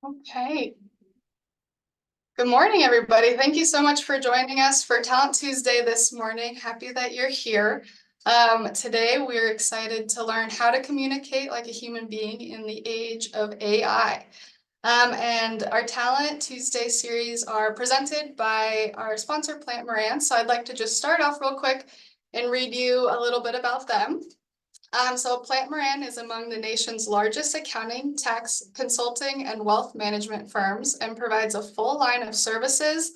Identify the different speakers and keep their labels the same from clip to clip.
Speaker 1: Okay. Good morning, everybody. Thank you so much for joining us for Talent Tuesday this morning. Happy that you're here. Today, we're excited to learn how to communicate like a human being in the age of AI. And our Talent Tuesday series are presented by our sponsor, Plant Moran. So I'd like to just start off real quick and read you a little bit about them. So Plant Moran is among the nation's largest accounting, tax, consulting, and wealth management firms and provides a full line of services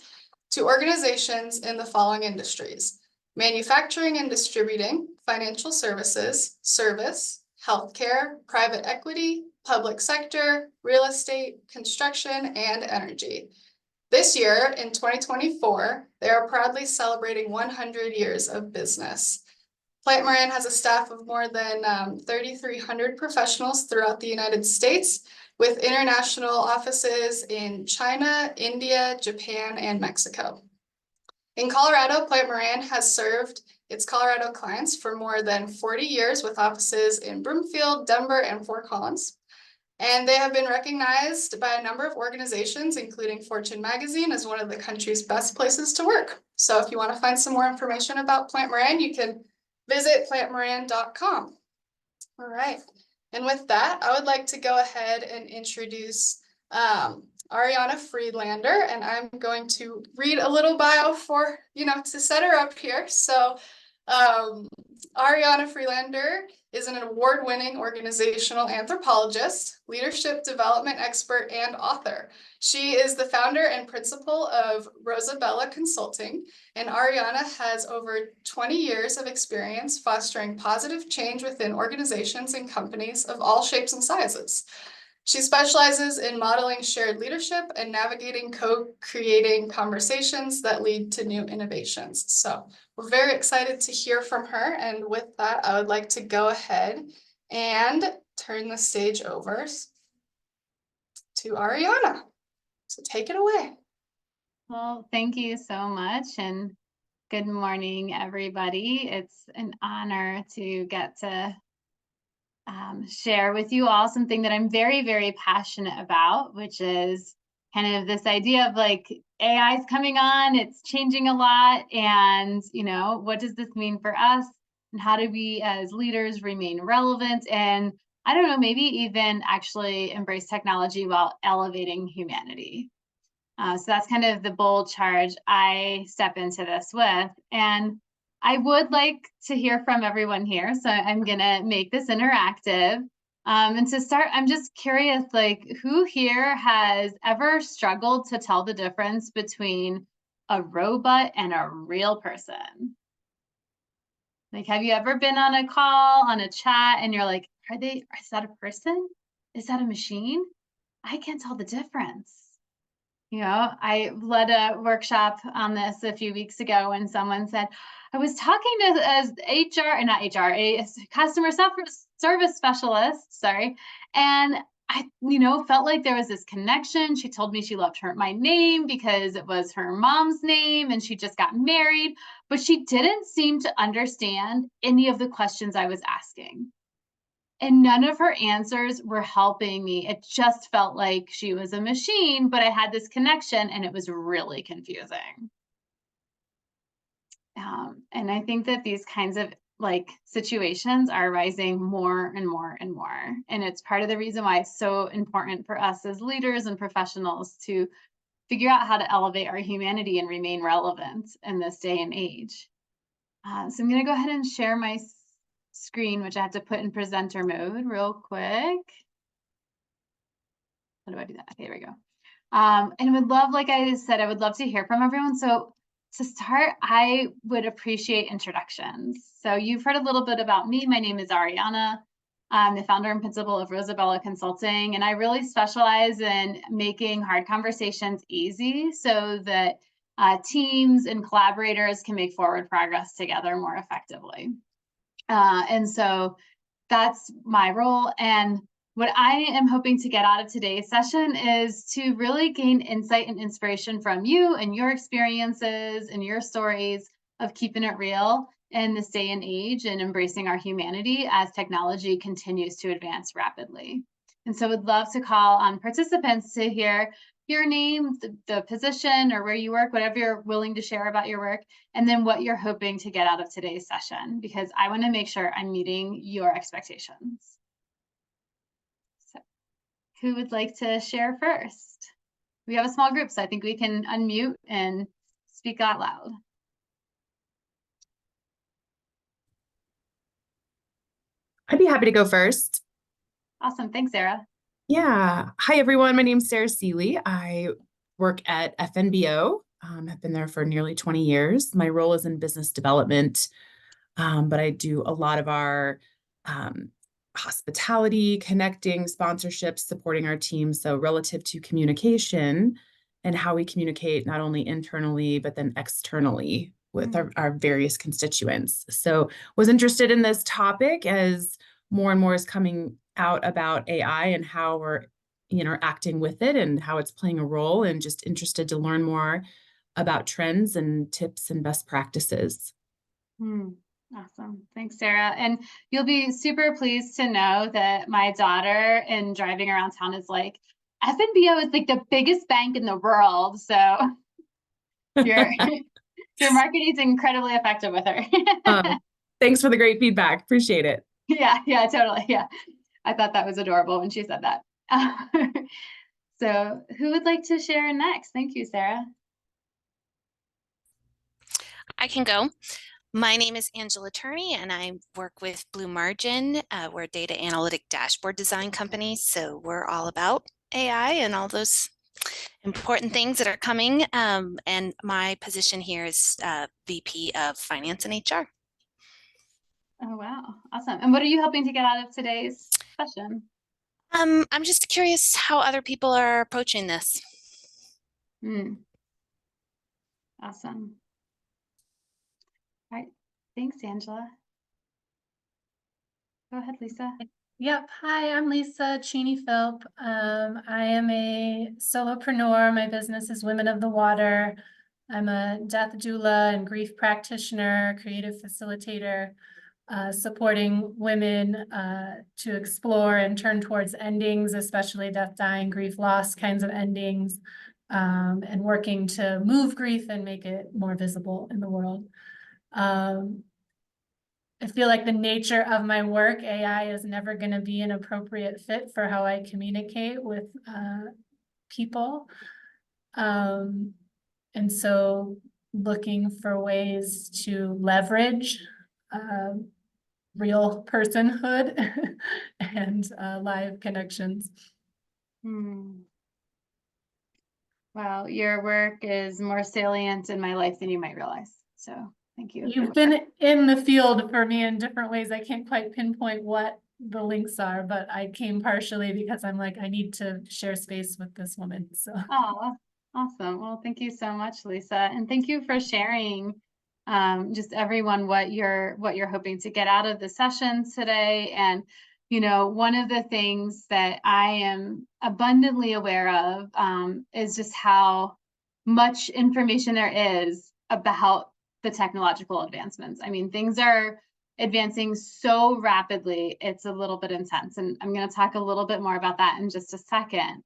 Speaker 1: to organizations in the following industries: manufacturing and distributing, financial services, service, healthcare, private equity, public sector, real estate, construction, and energy. This year, in 2024, they are proudly celebrating 100 years of business. Plant Moran has a staff of more than 3,300 professionals throughout the United States, with international offices in China, India, Japan, and Mexico. In Colorado, Plant Moran has served its Colorado clients for more than 40 years with offices in Broomfield, Denver, and Fort Collins. And they have been recognized by a number of organizations, including Fortune magazine, as one of the country's best places to work. So if you want to find some more information about Plant Moran, you can visit plantmoran.com. All right. And with that, I would like to go ahead and introduce Ariana Friedlander, and I'm going to read a little bio for, to set her up here. So Ariana Friedlander is an award-winning organizational anthropologist, leadership development expert, and author. She is the founder and principal of Rosabella Consulting, and Ariana has over 20 years of experience fostering positive change within organizations and companies of all shapes and sizes. She specializes in modeling shared leadership and navigating co-creating conversations that lead to new innovations. So we're very excited to hear from her. And with that, I would like to go ahead and turn the stage over to Ariana. So take it away.
Speaker 2: Well, thank you so much. And good morning, everybody. It's an honor to get to share with you all something that I'm very, very passionate about, which is kind of this idea of like AI is coming on, it's changing a lot. And, what does this mean for us? And how do we as leaders remain relevant? And I don't know, maybe even actually embrace technology while elevating humanity. So that's kind of the bold charge I step into this with. And I would like to hear from everyone here. So I'm going to make this interactive. And to start, I'm just curious, like, who here has ever struggled to tell the difference between a robot and a real person? Like, have you ever been on a call, on a chat, and you're like, is that a person? Is that a machine? I can't tell the difference. I led a workshop on this a few weeks ago when someone said, I was talking to a customer service specialist, and I, felt like there was this connection. She told me she loved my name because it was her mom's name and she just got married, but she didn't seem to understand any of the questions I was asking. And none of her answers were helping me. It just felt like she was a machine, but I had this connection and it was really confusing. And I think that these kinds of situations are rising more and more and more. And it's part of the reason why it's so important for us as leaders and professionals to figure out how to elevate our humanity and remain relevant in this day and age. So I'm going to go ahead and share my screen, which I have to put in presenter mode real quick. How do I do that? Okay, there we go. And would love, like I said, I would love to hear from everyone. So to start, I would appreciate introductions. So you've heard a little bit about me. My name is Ariana. I'm the founder and principal of Rosabella Consulting, and I really specialize in making hard conversations easy so that teams and collaborators can make forward progress together more effectively. And so that's my role. And what I am hoping to get out of today's session is to really gain insight and inspiration from you and your experiences and your stories of keeping it real in this day and age and embracing our humanity as technology continues to advance rapidly. And so would love to call on participants to hear your name, the position or where you work, whatever you're willing to share about your work, and then what you're hoping to get out of today's session, because I want to make sure I'm meeting your expectations. So who would like to share first? We have a small group, so I think we can unmute and speak out loud.
Speaker 3: I'd be happy to go first.
Speaker 2: Awesome. Thanks, Sarah.
Speaker 3: Yeah. Hi, everyone. My name's Sarah Seeley. I work at FNBO. I've been there for nearly 20 years. My role is in business development, but I do a lot of our hospitality, connecting, sponsorships, supporting our team. So relative to communication and how we communicate not only internally, but then externally with our various constituents. So was interested in this topic as more and more is coming out about AI and how we're interacting with it and how it's playing a role, and just interested to learn more about trends and tips and best practices.
Speaker 2: Awesome. Thanks, Sarah. And you'll be super pleased to know that my daughter, in driving around town, is like, FNBO is like the biggest bank in the world. So your marketing is incredibly effective with her.
Speaker 3: Thanks for the great feedback. Appreciate it.
Speaker 2: Yeah, totally. Yeah. I thought that was adorable when she said that. So who would like to share next? Thank you, Sarah.
Speaker 4: I can go. My name is Angela Turney, and I work with Blue Margin. We're a data analytic dashboard design company, so we're all about AI and all those important things that are coming. And my position here is VP of Finance and HR.
Speaker 2: Oh, wow. Awesome. And what are you hoping to get out of today's session?
Speaker 4: I'm just curious how other people are approaching this.
Speaker 2: Awesome. All right. Thanks, Angela. Go ahead, Lisa.
Speaker 5: Yep. Hi, I'm Lisa Cheney-Philp. I am a solopreneur. My business is Women of the Water. I'm a death doula and grief practitioner, creative facilitator, supporting women to explore and turn towards endings, especially death, dying, grief, loss kinds of endings, and working to move grief and make it more visible in the world. I feel like the nature of my work, AI is never going to be an appropriate fit for how I communicate with people. And so looking for ways to leverage real personhood and live connections.
Speaker 2: Wow, your work is more salient in my life than you might realize. So thank you.
Speaker 5: You've been in the field for me in different ways. I can't quite pinpoint what the links are, but I came partially because I'm like, I need to share space with this woman. So.
Speaker 2: Oh, awesome. Well, thank you so much, Lisa. And thank you for sharing just everyone what you're hoping to get out of the session today. And one of the things that I am abundantly aware of is just how much information there is about the technological advancements. I mean, things are advancing so rapidly, it's a little bit intense. And I'm going to talk a little bit more about that in just a second.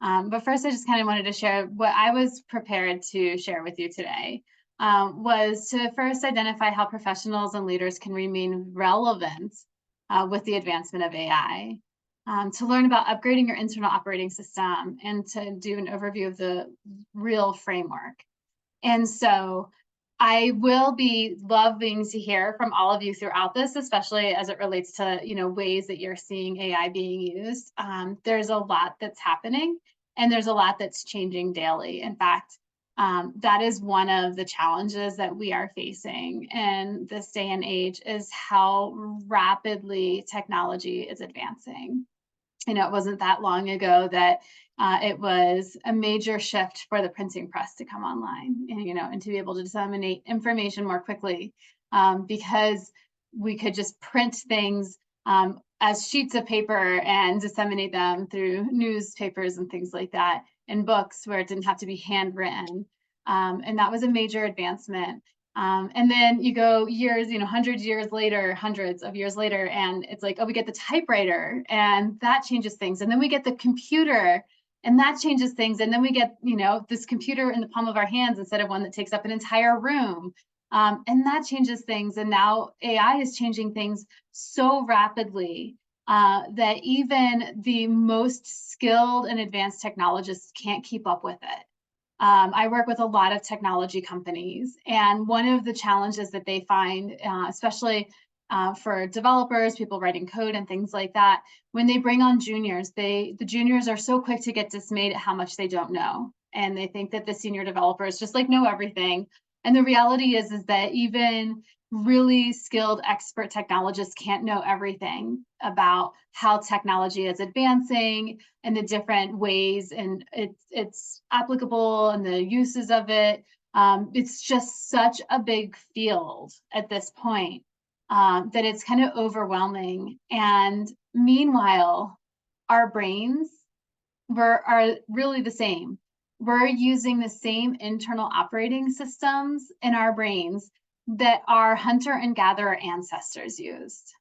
Speaker 2: But first, I just kind of wanted to share what I was prepared to share with you today. Was to first identify how professionals and leaders can remain relevant with the advancement of AI, to learn about upgrading your internal operating system, and to do an overview of the real framework. And so I will be loving to hear from all of you throughout this, especially as it relates to ways that you're seeing AI being used. There's a lot that's happening, and there's a lot that's changing daily. In fact, that is one of the challenges that we are facing in this day and age, is how rapidly technology is advancing. It wasn't that long ago that it was a major shift for the printing press to come online, and to be able to disseminate information more quickly, because we could just print things as sheets of paper and disseminate them through newspapers and things like that, and books where it didn't have to be handwritten. And that was a major advancement. And then you go years, hundreds of years later, and it's like, oh, we get the typewriter and that changes things. And then we get the computer and that changes things. And then we get, this computer in the palm of our hands instead of one that takes up an entire room. And that changes things. And now AI is changing things so rapidly that even the most skilled and advanced technologists can't keep up with it. I work with a lot of technology companies, and one of the challenges that they find, especially for developers, people writing code and things like that, when they bring on juniors, the juniors are so quick to get dismayed at how much they don't know. And they think that the senior developers just like know everything. And the reality is that even really skilled expert technologists can't know everything about how technology is advancing and the different ways and it's applicable and the uses of it. It's just such a big field at this point that it's kind of overwhelming. And meanwhile, our brains are really the same. We're using the same internal operating systems in our brains that our hunter and gatherer ancestors used.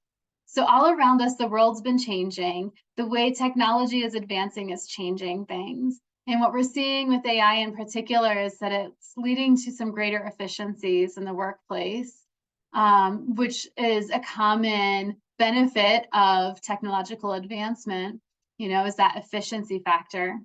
Speaker 2: So all around us, the world's been changing. The way technology is advancing is changing things. And what we're seeing with AI in particular is that it's leading to some greater efficiencies in the workplace, which is a common benefit of technological advancement, is that efficiency factor.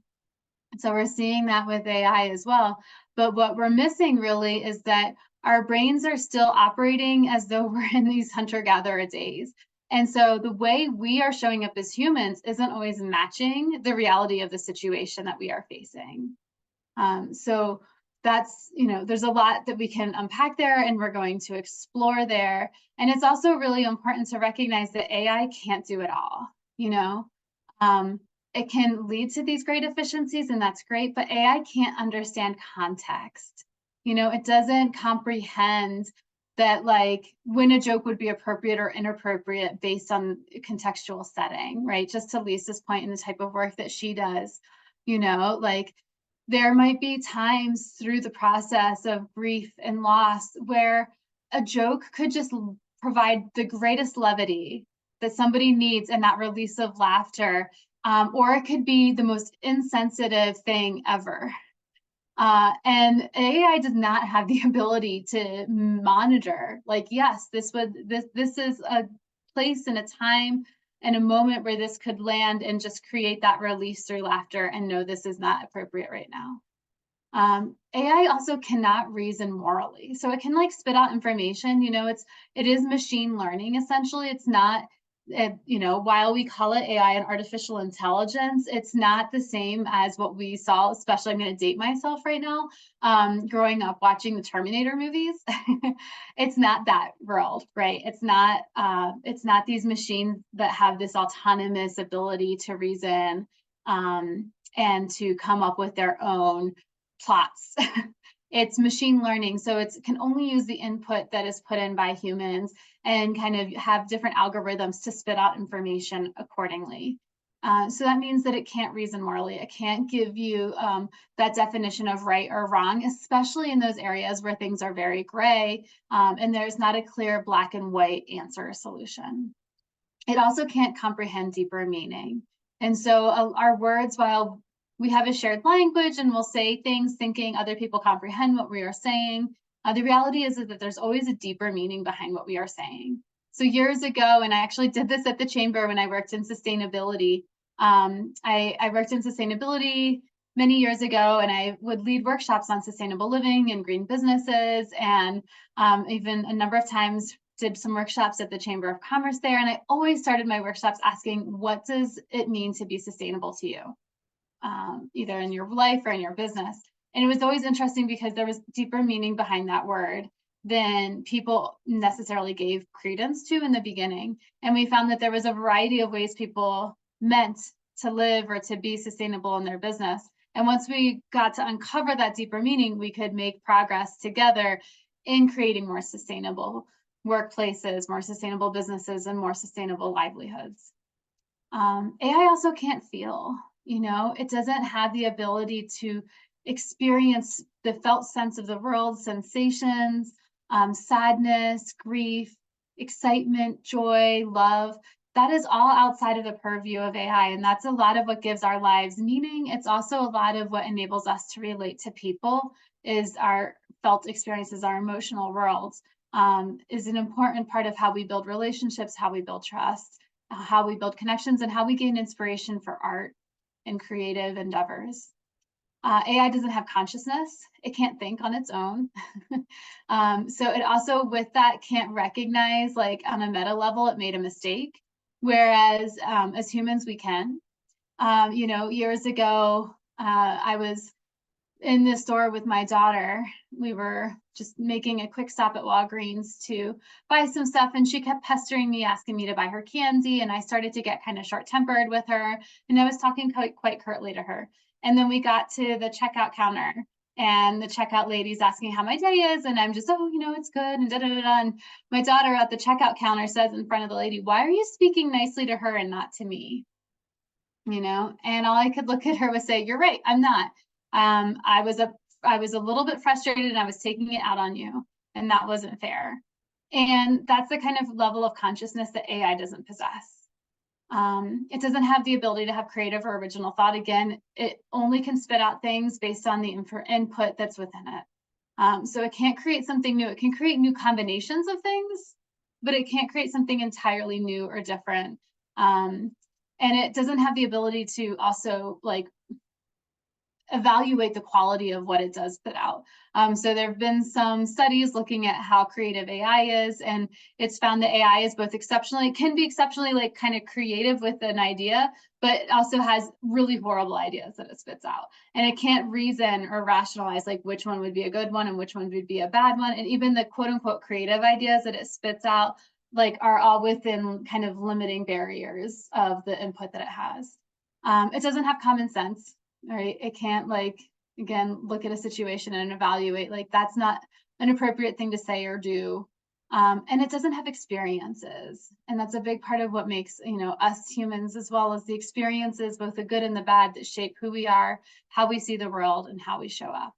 Speaker 2: So we're seeing that with AI as well. But what we're missing really is that our brains are still operating as though we're in these hunter-gatherer days. And so the way we are showing up as humans isn't always matching the reality of the situation that we are facing. So that's, there's a lot that we can unpack there and we're going to explore there. And it's also really important to recognize that AI can't do it all, It can lead to these great efficiencies, and that's great, but AI can't understand context. It doesn't comprehend that, like, when a joke would be appropriate or inappropriate based on contextual setting, right? Just to Lisa's point in the type of work that she does, like there might be times through the process of grief and loss where a joke could just provide the greatest levity that somebody needs and that release of laughter. Or it could be the most insensitive thing ever. And AI does not have the ability to monitor, like, yes, this is a place and a time and a moment where this could land and just create that release through laughter and know this is not appropriate right now. AI also cannot reason morally. So it can like spit out information, it is machine learning, essentially. It's not, while we call it AI and artificial intelligence, it's not the same as what we saw, especially, I'm going to date myself right now, growing up watching the Terminator movies. It's not that world, right? It's not these machines that have this autonomous ability to reason and to come up with their own plots. It's machine learning, so it can only use the input that is put in by humans and kind of have different algorithms to spit out information accordingly. So that means that it can't reason morally. It can't give you that definition of right or wrong, especially in those areas where things are very gray and there's not a clear black and white answer or solution. It also can't comprehend deeper meaning. And so our words, while we have a shared language and we'll say things thinking other people comprehend what we are saying, the reality is that there's always a deeper meaning behind what we are saying. So years ago, and I actually did this at the chamber when I worked in sustainability. I worked in sustainability many years ago, and I would lead workshops on sustainable living and green businesses, and even a number of times did some workshops at the Chamber of Commerce there. And I always started my workshops asking, what does it mean to be sustainable to you? Either in your life or in your business. And it was always interesting because there was deeper meaning behind that word than people necessarily gave credence to in the beginning. And we found that there was a variety of ways people meant to live or to be sustainable in their business. And once we got to uncover that deeper meaning, we could make progress together in creating more sustainable workplaces, more sustainable businesses, and more sustainable livelihoods. AI also can't feel. It doesn't have the ability to experience the felt sense of the world, sensations, sadness, grief, excitement, joy, love. That is all outside of the purview of AI, and that's a lot of what gives our lives meaning. It's also a lot of what enables us to relate to people, is our felt experiences, our emotional worlds, is an important part of how we build relationships, how we build trust, how we build connections, and how we gain inspiration for art and creative endeavors. AI doesn't have consciousness. It can't think on its own. So it also, with that, can't recognize, like on a meta level, it made a mistake. Whereas as humans, we can. You know, years ago, I was in the store with my daughter. We were just making a quick stop at Walgreens to buy some stuff, and she kept pestering me, asking me to buy her candy, and I started to get kind of short-tempered with her, and I was talking quite curtly to her. And then we got to the checkout counter, and the checkout lady's asking how my day is, and I'm just, oh, you know, it's good, and da-da-da-da. And my daughter at the checkout counter says in front of the lady, "Why are you speaking nicely to her and not to me?" You know, and all I could look at her was say, "You're right, I'm not. I was a little bit frustrated, and I was taking it out on you, and that wasn't fair." And that's the kind of level of consciousness that AI doesn't possess. It doesn't have the ability to have creative or original thought. Again, it only can spit out things based on the input that's within it. So it can't create something new. It can create new combinations of things, but it can't create something entirely new or different. And it doesn't have the ability to also like evaluate the quality of what it does put out. So there have been some studies looking at how creative AI is, and it's found that AI is both can be exceptionally like kind of creative with an idea, but it also has really horrible ideas that it spits out. And it can't reason or rationalize like which one would be a good one and which one would be a bad one. And even the quote unquote creative ideas that it spits out like are all within kind of limiting barriers of the input that it has. It doesn't have common sense. Right? It can't like, again, look at a situation and evaluate, like that's not an appropriate thing to say or do. And it doesn't have experiences. And that's a big part of what makes, you know, us humans, as well as the experiences, both the good and the bad, that shape who we are, how we see the world, and how we show up.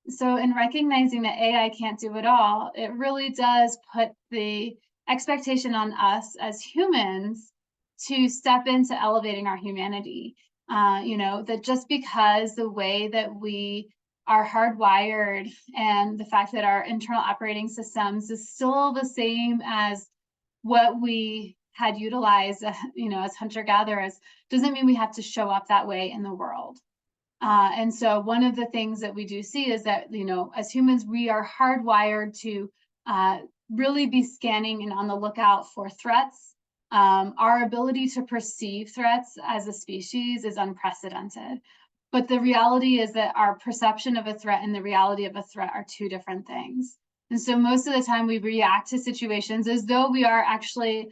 Speaker 2: So in recognizing that AI can't do it all, it really does put the expectation on us as humans to step into elevating our humanity. You know, that just because the way that we are hardwired and the fact that our internal operating systems is still the same as what we had utilized, you know, as hunter-gatherers, doesn't mean we have to show up that way in the world. And so one of the things that we do see is that, you know, as humans, we are hardwired to really be scanning and on the lookout for threats. Our ability to perceive threats as a species is unprecedented. But the reality is that our perception of a threat and the reality of a threat are two different things. And so most of the time we react to situations as though we are actually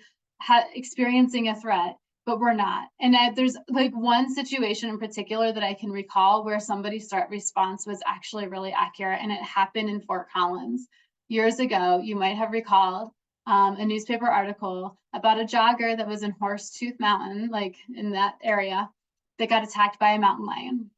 Speaker 2: experiencing a threat, but we're not. And there's like one situation in particular that I can recall where somebody's threat response was actually really accurate, and it happened in Fort Collins. Years ago, you might have recalled a newspaper article about a jogger that was in Horsetooth Mountain, like in that area, that got attacked by a mountain lion.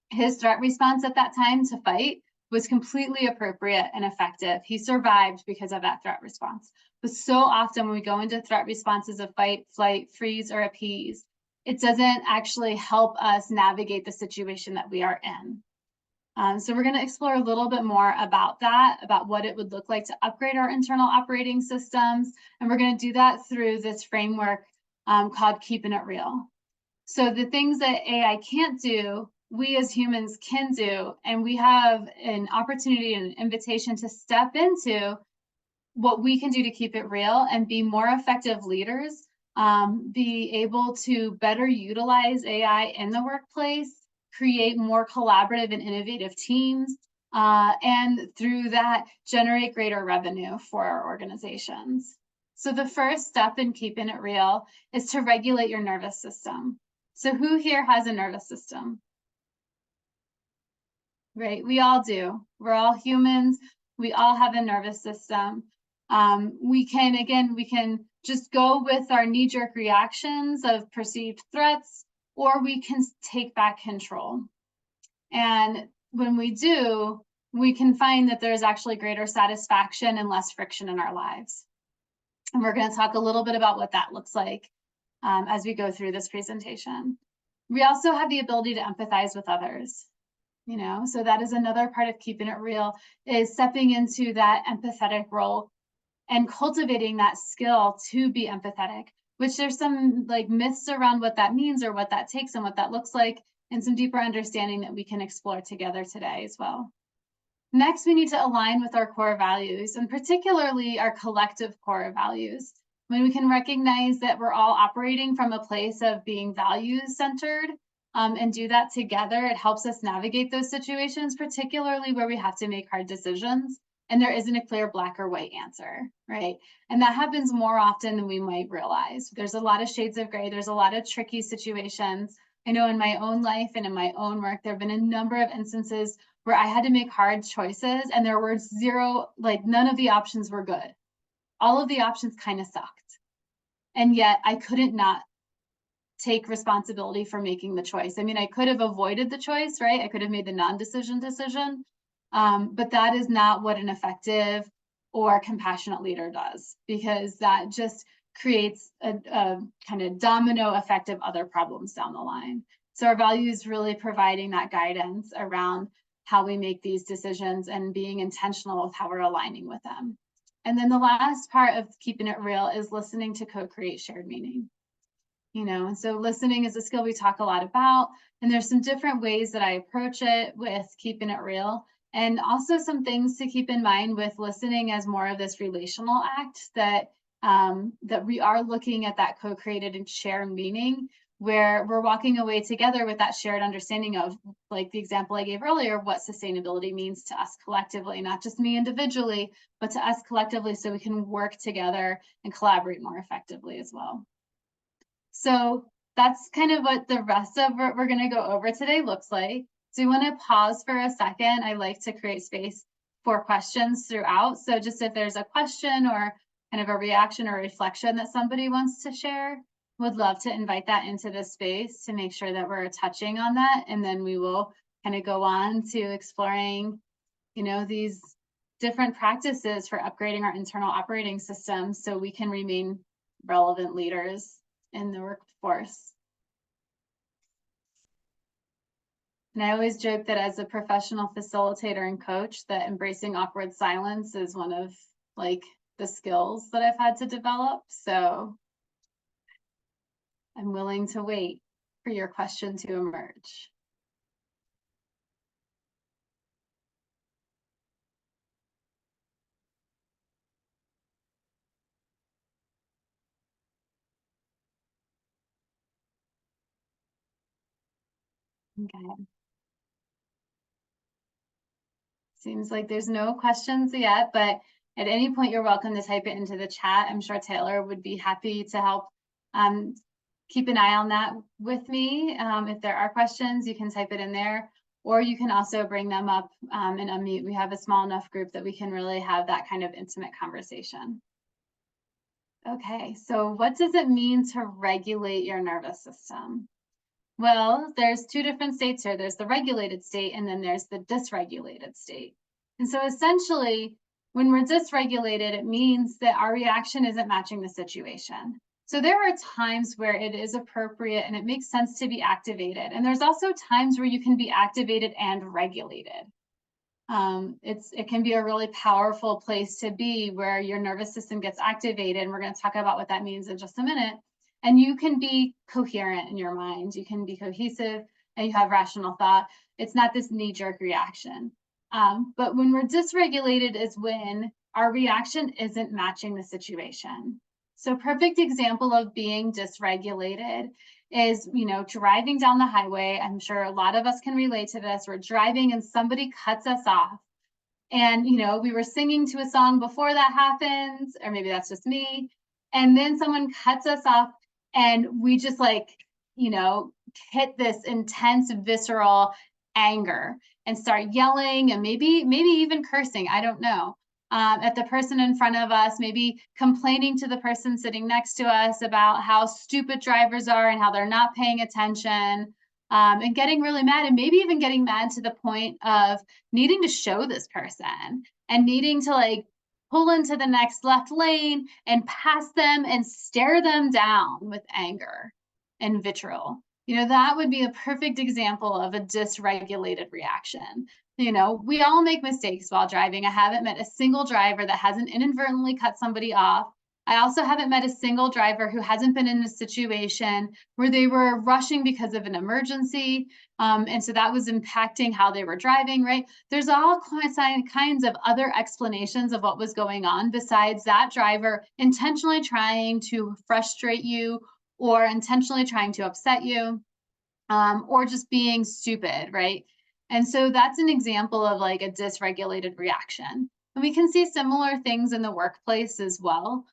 Speaker 2: His threat response at that time to fight was completely appropriate and effective. He survived because of that threat response. But so often when we go into threat responses of fight, flight, freeze, or appease, it doesn't actually help us navigate the situation that we are in. So we're going to explore a little bit more about that, about what it would look like to upgrade our internal operating systems. And we're going to do that through this framework called Keeping It Real. So the things that AI can't do, we as humans can do, and we have an opportunity and an invitation to step into what we can do to keep it real and be more effective leaders, be able to better utilize AI in the workplace, create more collaborative and innovative teams, and through that, generate greater revenue for our organizations. So the first step in keeping it real is to regulate your nervous system. So who here has a nervous system? Right, we all do. We're all humans. We all have a nervous system. We can just go with our knee-jerk reactions of perceived threats, or we can take back control. And when we do, we can find that there's actually greater satisfaction and less friction in our lives. And we're going to talk a little bit about what that looks like as we go through this presentation. We also have the ability to empathize with others, you know, so that is another part of keeping it real, is stepping into that empathetic role and cultivating that skill to be empathetic, which there's some like myths around what that means or what that takes and what that looks like, and some deeper understanding that we can explore together today as well. Next, we need to align with our core values, and particularly our collective core values. When we can recognize that we're all operating from a place of being values-centered and do that together, it helps us navigate those situations, particularly where we have to make hard decisions and there isn't a clear black or white answer, right? And that happens more often than we might realize. There's a lot of shades of gray. There's a lot of tricky situations. I know in my own life and in my own work, there have been a number of instances where I had to make hard choices and there were zero, like none of the options were good. All of the options kind of sucked. And yet I couldn't not take responsibility for making the choice. I mean, I could have avoided the choice, right? I could have made the non-decision decision, but that is not what an effective or compassionate leader does, because that just creates a kind of domino effect of other problems down the line. So our values really providing that guidance around how we make these decisions and being intentional with how we're aligning with them. And then the last part of keeping it real is listening to co-create shared meaning. You know, and so listening is a skill we talk a lot about, and there's some different ways that I approach it with keeping it real, and also some things to keep in mind with listening as more of this relational act, that that we are looking at that co-created and shared meaning, where we're walking away together with that shared understanding of, like the example I gave earlier, what sustainability means to us collectively, not just me individually, but to us collectively, so we can work together and collaborate more effectively as well. So that's kind of what the rest of what we're going to go over today looks like. So you want to pause for a second. I like to create space for questions throughout. So just if there's a question or kind of a reaction or reflection that somebody wants to share, would love to invite that into this space to make sure that we're touching on that. And then we will kind of go on to exploring, you know, these different practices for upgrading our internal operating systems so we can remain relevant leaders in the workforce. And I always joke that as a professional facilitator and coach, that embracing awkward silence is one of like the skills that I've had to develop. So I'm willing to wait for your question to emerge. Okay. Seems like there's no questions yet, but at any point you're welcome to type it into the chat. I'm sure Taylor would be happy to help keep an eye on that with me. If there are questions, you can type it in there, or you can also bring them up and unmute. We have a small enough group that we can really have that kind of intimate conversation. Okay, so what does it mean to regulate your nervous system? Well, there's two different states here. There's the regulated state and then there's the dysregulated state. And so essentially, when we're dysregulated, it means that our reaction isn't matching the situation. So there are times where it is appropriate and it makes sense to be activated. And there's also times where you can be activated and regulated. It can be a really powerful place to be where your nervous system gets activated. And we're going to talk about what that means in just a minute. And you can be coherent in your mind. You can be cohesive and you have rational thought. It's not this knee-jerk reaction. But when we're dysregulated is when our reaction isn't matching the situation. So perfect example of being dysregulated is, you know, driving down the highway. I'm sure a lot of us can relate to this. We're driving and somebody cuts us off. And, you know, we were singing to a song before that happens, or maybe that's just me. And then someone cuts us off and we just like, you know, hit this intense visceral anger and start yelling and maybe even cursing, I don't know, at the person in front of us, maybe complaining to the person sitting next to us about how stupid drivers are and how they're not paying attention. and getting really mad, and maybe even getting mad to the point of needing to show this person and needing to like pull into the next left lane and pass them and stare them down with anger and vitriol. You know, that would be a perfect example of a dysregulated reaction. You know, we all make mistakes while driving. I haven't met a single driver that hasn't inadvertently cut somebody off. I also haven't met a single driver who hasn't been in a situation where they were rushing because of an emergency. And so that was impacting how they were driving, right? There's all kinds of other explanations of what was going on besides that driver intentionally trying to frustrate you or intentionally trying to upset you, or just being stupid, right? And so that's an example of like a dysregulated reaction. And we can see similar things in the workplace as well.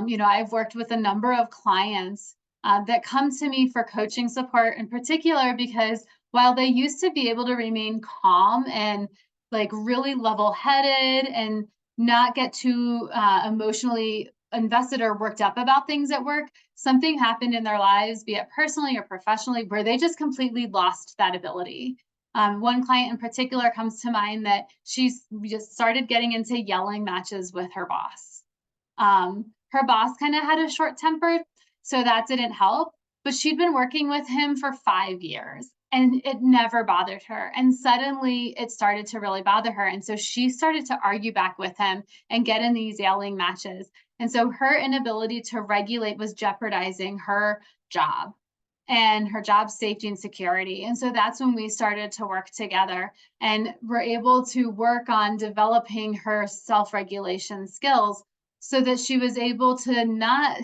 Speaker 2: You know, I've worked with a number of clients that come to me for coaching support in particular, because while they used to be able to remain calm and like really level-headed and not get too emotionally invested or worked up about things at work, something happened in their lives, be it personally or professionally, where they just completely lost that ability. One client in particular comes to mind that she's just started getting into yelling matches with her boss. Her boss kind of had a short temper, so that didn't help, but she'd been working with him for 5 years and it never bothered her. And suddenly it started to really bother her. And so she started to argue back with him and get in these yelling matches. And so her inability to regulate was jeopardizing her job and her job safety and security. And so that's when we started to work together and were able to work on developing her self-regulation skills so that she was able to not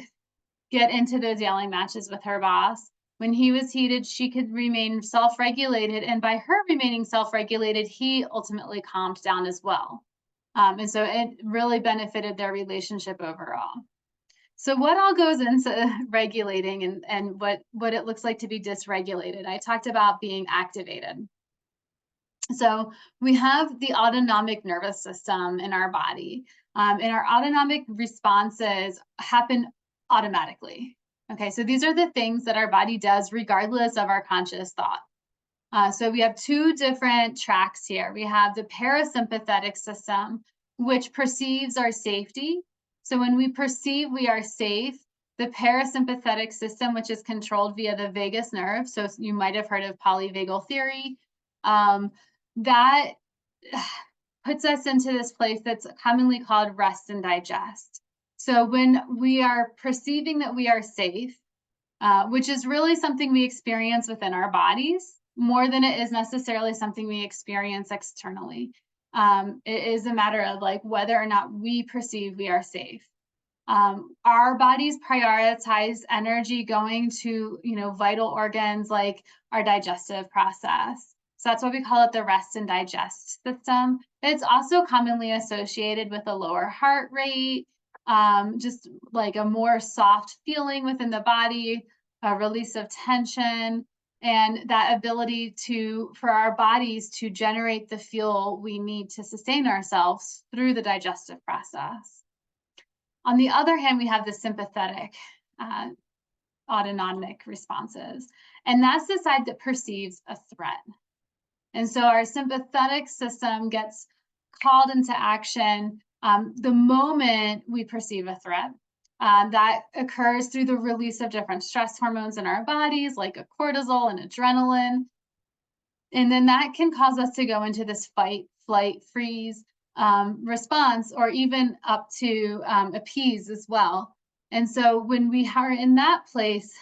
Speaker 2: get into those yelling matches with her boss. When he was heated, she could remain self-regulated. And by her remaining self-regulated, he ultimately calmed down as well. And so it really benefited their relationship overall. So what all goes into regulating and what it looks like to be dysregulated? I talked about being activated. So we have the autonomic nervous system in our body, and our autonomic responses happen automatically. Okay, so these are the things that our body does regardless of our conscious thought. So we have two different tracks here. We have the parasympathetic system, which perceives our safety. So when we perceive we are safe, the parasympathetic system, which is controlled via the vagus nerve, so you might have heard of polyvagal theory, that puts us into this place that's commonly called rest and digest. So when we are perceiving that we are safe, which is really something we experience within our bodies, more than it is necessarily something we experience externally. It is a matter of like whether or not we perceive we are safe. Our bodies prioritize energy going to, you know, vital organs like our digestive process. So that's why we call it the rest and digest system. It's also commonly associated with a lower heart rate, just like a more soft feeling within the body, a release of tension, and that ability for our bodies to generate the fuel we need to sustain ourselves through the digestive process. On the other hand, we have the sympathetic autonomic responses, and that's the side that perceives a threat. And so our sympathetic system gets called into action the moment we perceive a threat. That occurs through the release of different stress hormones in our bodies, like a cortisol and adrenaline. And then that can cause us to go into this fight, flight, freeze response, or even up to appease as well. And so when we are in that place,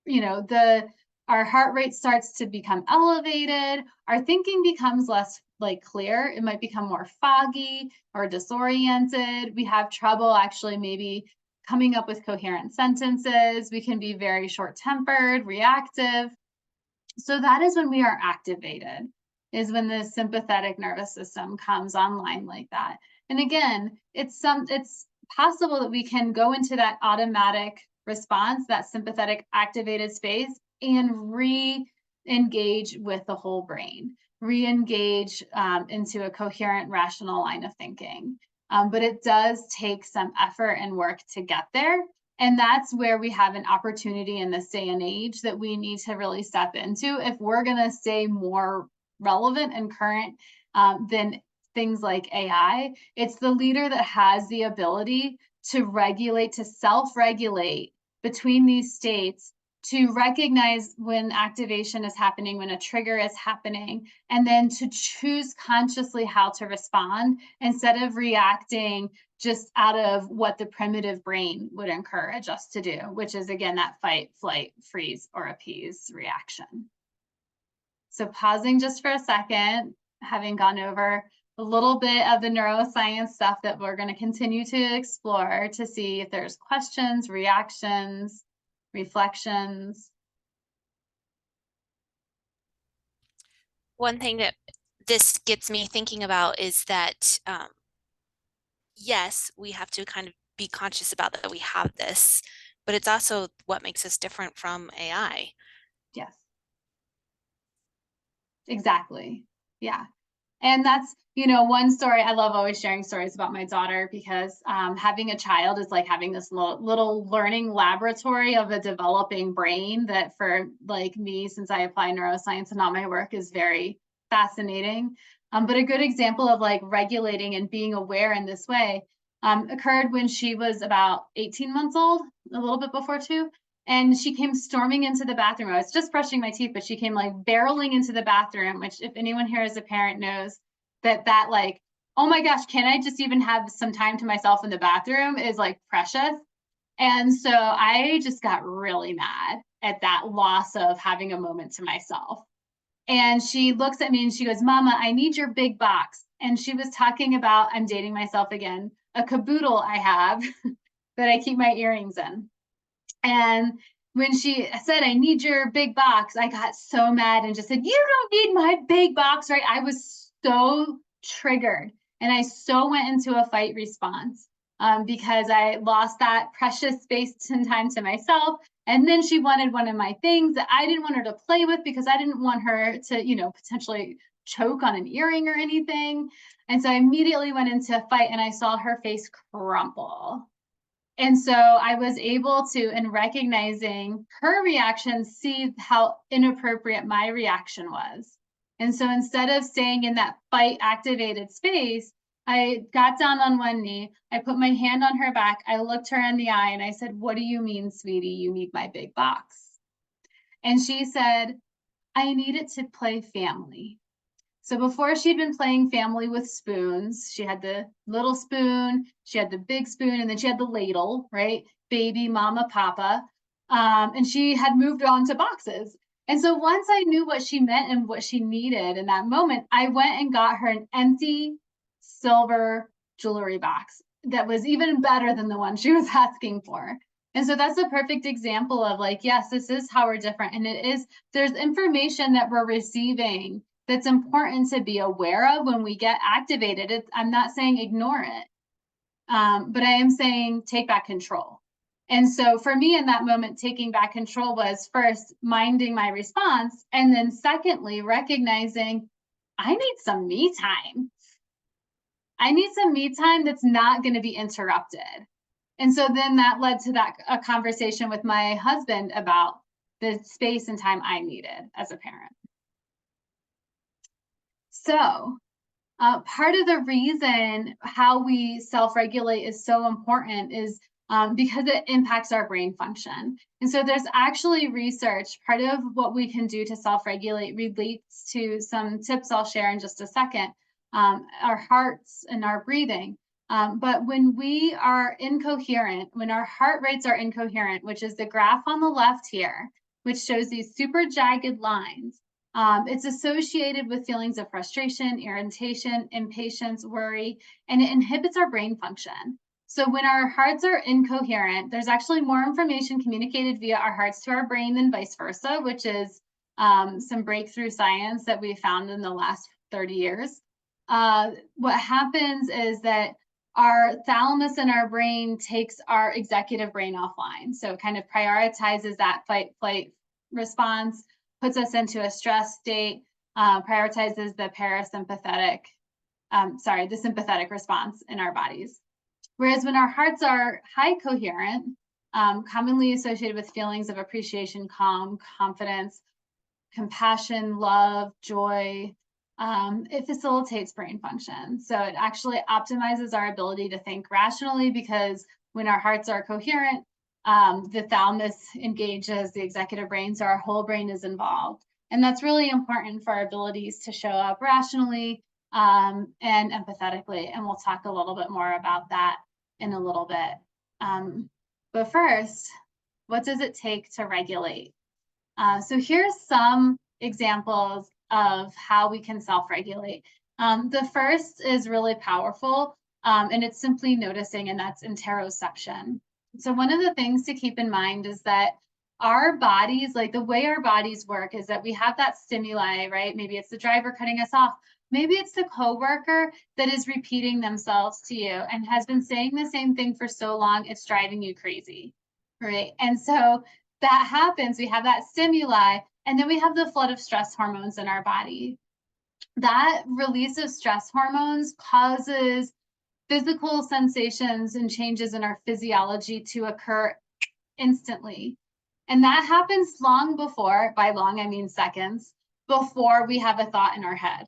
Speaker 2: you know, our heart rate starts to become elevated, our thinking becomes less like clear, it might become more foggy or disoriented. We have trouble actually maybe coming up with coherent sentences. We can be very short-tempered, reactive. So that is when we are activated, is when the sympathetic nervous system comes online like that. And again, it's possible that we can go into that automatic response, that sympathetic activated space, and re-engage with the whole brain, re-engage into a coherent, rational line of thinking. But it does take some effort and work to get there. And that's where we have an opportunity in this day and age that we need to really step into if we're going to stay more relevant and current than things like AI. It's the leader that has the ability to regulate, to self-regulate between these states, to recognize when activation is happening, when a trigger is happening, and then to choose consciously how to respond instead of reacting just out of what the primitive brain would encourage us to do, which is, again, that fight, flight, freeze, or appease reaction. So pausing just for a second, having gone over a little bit of the neuroscience stuff that we're going to continue to explore to see if there's questions, reactions, reflections.
Speaker 4: One thing that this gets me thinking about is that, yes, we have to kind of be conscious about that we have this, but it's also what makes us different from AI.
Speaker 2: Yes. Exactly. Yeah. And that's, one story, I love always sharing stories about my daughter because having a child is like having this little learning laboratory of a developing brain that for like me, since I apply neuroscience in all my work, is very fascinating. But a good example of like regulating and being aware in this way occurred when she was about 18 months old, a little bit before 2. And she came storming into the bathroom. I was just brushing my teeth, but she came like barreling into the bathroom, which if anyone here as a parent knows that like, oh my gosh, can I just even have some time to myself in the bathroom is like precious. And so I just got really mad at that loss of having a moment to myself. And she looks at me and she goes, Mama, I need your big box. And she was talking about, I'm dating myself again, a caboodle I have that I keep my earrings in. And when she said, I need your big box, I got so mad and just said, you don't need my big box, right? I was so triggered and I so went into a fight response because I lost that precious space and time to myself. And then she wanted one of my things that I didn't want her to play with because I didn't want her to, potentially choke on an earring or anything. And so I immediately went into a fight and I saw her face crumple. And so I was able to, in recognizing her reaction, see how inappropriate my reaction was. And so instead of staying in that fight activated space, I got down on one knee, I put my hand on her back, I looked her in the eye and I said, what do you mean, sweetie, you need my big box? And she said, I need it to play family. So before she'd been playing family with spoons, she had the little spoon, she had the big spoon, and then she had the ladle, right? Baby, mama, papa. And she had moved on to boxes. And so once I knew what she meant and what she needed in that moment, I went and got her an empty silver jewelry box that was even better than the one she was asking for. And so that's a perfect example of like, yes, this is how we're different. And there's information that we're receiving that's important to be aware of when we get activated. I'm not saying ignore it, but I am saying take back control. And so for me in that moment, taking back control was first minding my response. And then secondly, recognizing I need some me time. I need some me time that's not going to be interrupted. And so then that led to a conversation with my husband about the space and time I needed as a parent. So part of the reason how we self-regulate is so important is because it impacts our brain function. And so there's actually research, part of what we can do to self-regulate relates to some tips I'll share in just a second, our hearts and our breathing. But when we are incoherent, when our heart rates are incoherent, which is the graph on the left here, which shows these super jagged lines, it's associated with feelings of frustration, irritation, impatience, worry, and it inhibits our brain function. So when our hearts are incoherent, there's actually more information communicated via our hearts to our brain than vice versa, which is some breakthrough science that we found in the last 30 years. What happens is that our thalamus in our brain takes our executive brain offline. So it kind of prioritizes that fight, flight response, puts us into a stress state, prioritizes the sympathetic response in our bodies. Whereas when our hearts are high coherent, commonly associated with feelings of appreciation, calm, confidence, compassion, love, joy. It facilitates brain function. So it actually optimizes our ability to think rationally, because when our hearts are coherent, the thalamus engages the executive brain, so our whole brain is involved. And that's really important for our abilities to show up rationally and empathetically. And we'll talk a little bit more about that in a little bit. But first, what does it take to regulate? So here's some examples of how we can self-regulate. The first is really powerful, and it's simply noticing, and that's interoception. So one of the things to keep in mind is that our bodies, like the way our bodies work, is that we have that stimuli, right? Maybe it's the driver cutting us off. Maybe it's the coworker that is repeating themselves to you and has been saying the same thing for so long, it's driving you crazy, right? And so that happens, we have that stimuli, and then we have the flood of stress hormones in our body. That release of stress hormones causes physical sensations and changes in our physiology to occur instantly. And that happens long before, by long I mean seconds, before we have a thought in our head.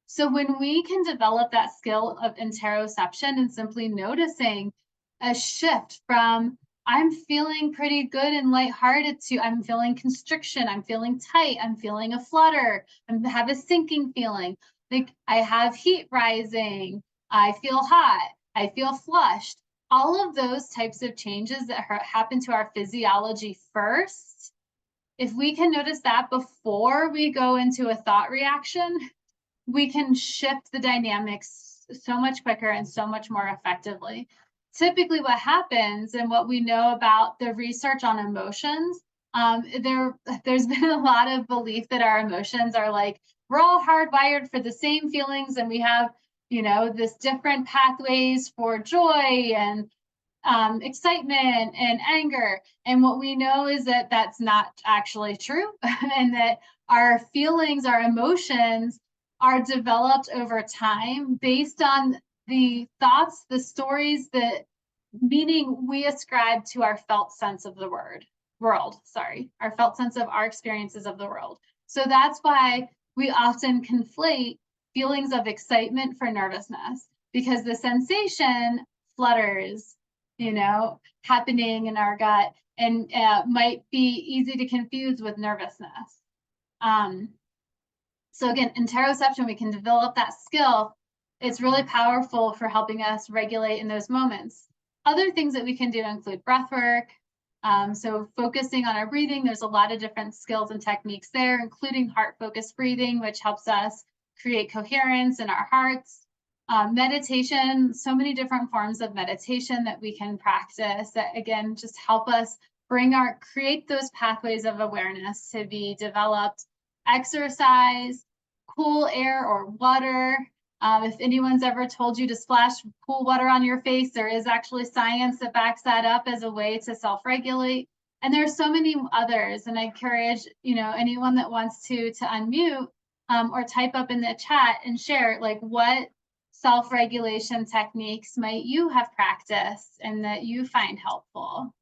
Speaker 2: So when we can develop that skill of interoception and simply noticing a shift from I'm feeling pretty good and lighthearted to I'm feeling constriction, I'm feeling tight, I'm feeling a flutter, I have a sinking feeling, like I have heat rising, I feel hot, I feel flushed. All of those types of changes that happen to our physiology first, if we can notice that before we go into a thought reaction, we can shift the dynamics so much quicker and so much more effectively. Typically what happens, and what we know about the research on emotions, there's been a lot of belief that our emotions are like, we're all hardwired for the same feelings, and we have, this different pathways for joy and excitement and anger. And what we know is that that's not actually true, and that our feelings, our emotions are developed over time based on the thoughts, the stories, the meaning we ascribe to our felt sense of the world, our felt sense of our experiences of the world. So that's why we often conflate feelings of excitement for nervousness, because the sensation flutters, happening in our gut, and might be easy to confuse with nervousness. So again, interoception, we can develop that skill. It's really powerful for helping us regulate in those moments. Other things that we can do include breath work. So focusing on our breathing, there's a lot of different skills and techniques there, including heart-focused breathing, which helps us create coherence in our hearts. Meditation, so many different forms of meditation that we can practice that, again, just help us create those pathways of awareness to be developed. Exercise, cool air or water. If anyone's ever told you to splash cool water on your face, there is actually science that backs that up as a way to self-regulate. And there are so many others. And I encourage, anyone that wants to unmute or type up in the chat and share, like, what self-regulation techniques might you have practiced and that you find helpful?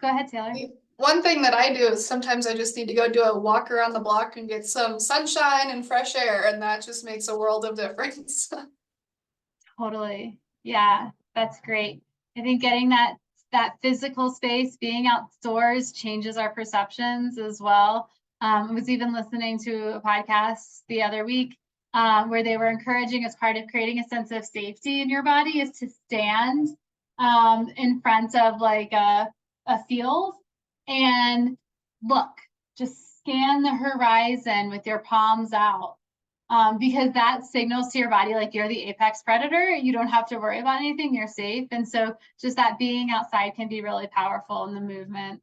Speaker 2: Go ahead, Taylor.
Speaker 1: One thing that I do is sometimes I just need to go do a walk around the block and get some sunshine and fresh air, and that just makes a world of difference.
Speaker 2: Totally. Yeah, that's great. I think getting that physical space, being outdoors, changes our perceptions as well. I was even listening to a podcast the other week where they were encouraging, as part of creating a sense of safety in your body, is to stand in front of like a field and look, just scan the horizon with your palms out. Because that signals to your body like you're the apex predator. You don't have to worry about anything, you're safe. And so just that being outside can be really powerful in the movement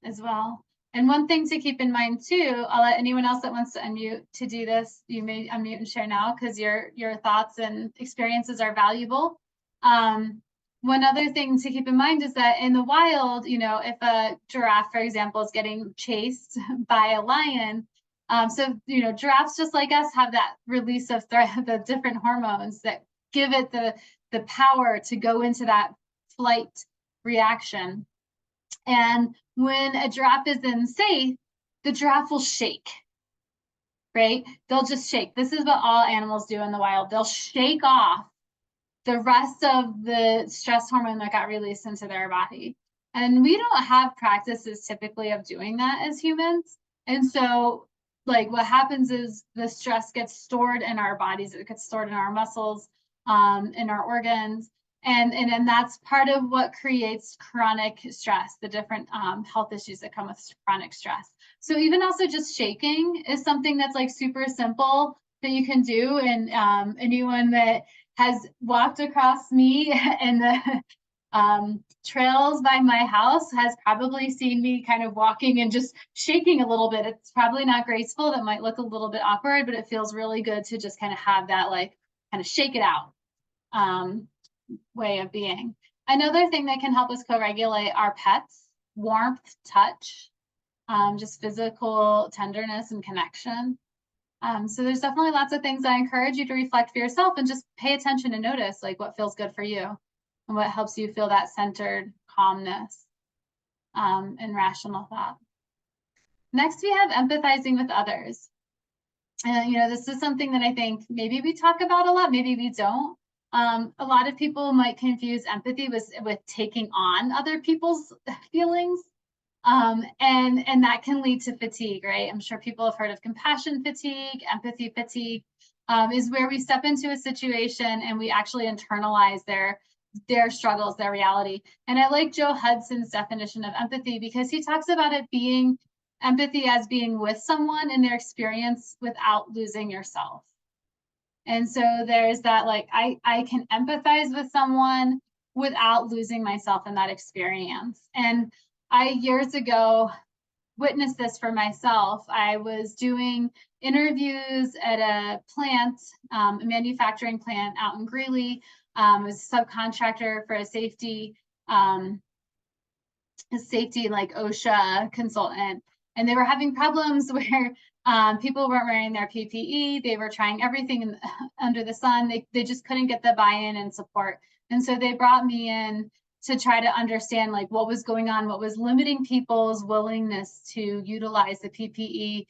Speaker 2: as well. And one thing to keep in mind too, I'll let anyone else that wants to unmute to do this, you may unmute and share now, because your thoughts and experiences are valuable. One other thing to keep in mind is that in the wild, if a giraffe, for example, is getting chased by a lion, So, you know, giraffes, just like us, have that release of the different hormones that give it the power to go into that flight reaction. And when a giraffe is in safe, the giraffe will shake, right? They'll just shake. This is what all animals do in the wild. They'll shake off the rest of the stress hormone that got released into their body. And we don't have practices typically of doing that as humans. And so, like, what happens is the stress gets stored in our bodies, it gets stored in our muscles, in our organs. And then that's part of what creates chronic stress, the different health issues that come with chronic stress. So even also just shaking is something that's like super simple that you can do. And anyone that has walked across me in the trails by my house has probably seen me kind of walking and just shaking a little bit. It's probably not graceful. That might look a little bit awkward, but it feels really good to just kind of have that, like, kind of shake it out way of being. Another thing that can help us co-regulate our pets, warmth, touch, just physical tenderness and connection. So there's definitely lots of things I encourage you to reflect for yourself and just pay attention and notice, like, what feels good for you and what helps you feel that centered calmness and rational thought. Next, we have empathizing with others. And, you know, this is something that I think maybe we talk about a lot, maybe we don't. A lot of people might confuse empathy with taking on other people's feelings. And that can lead to fatigue, right? I'm sure people have heard of compassion fatigue, empathy fatigue, is where we step into a situation and we actually internalize their struggles, their reality. And I like Joe Hudson's definition of empathy because he talks about it being empathy as being with someone in their experience without losing yourself. And so there's that, like, I can empathize with someone without losing myself in that experience. And I, years ago, witnessed this for myself. I was doing interviews at a plant, a manufacturing plant out in Greeley. I was a subcontractor for a safety like OSHA consultant. And they were having problems where people weren't wearing their PPE. They were trying everything under the sun. They just couldn't get the buy-in and support. And so they brought me in to try to understand, like, what was going on, what was limiting people's willingness to utilize the PPE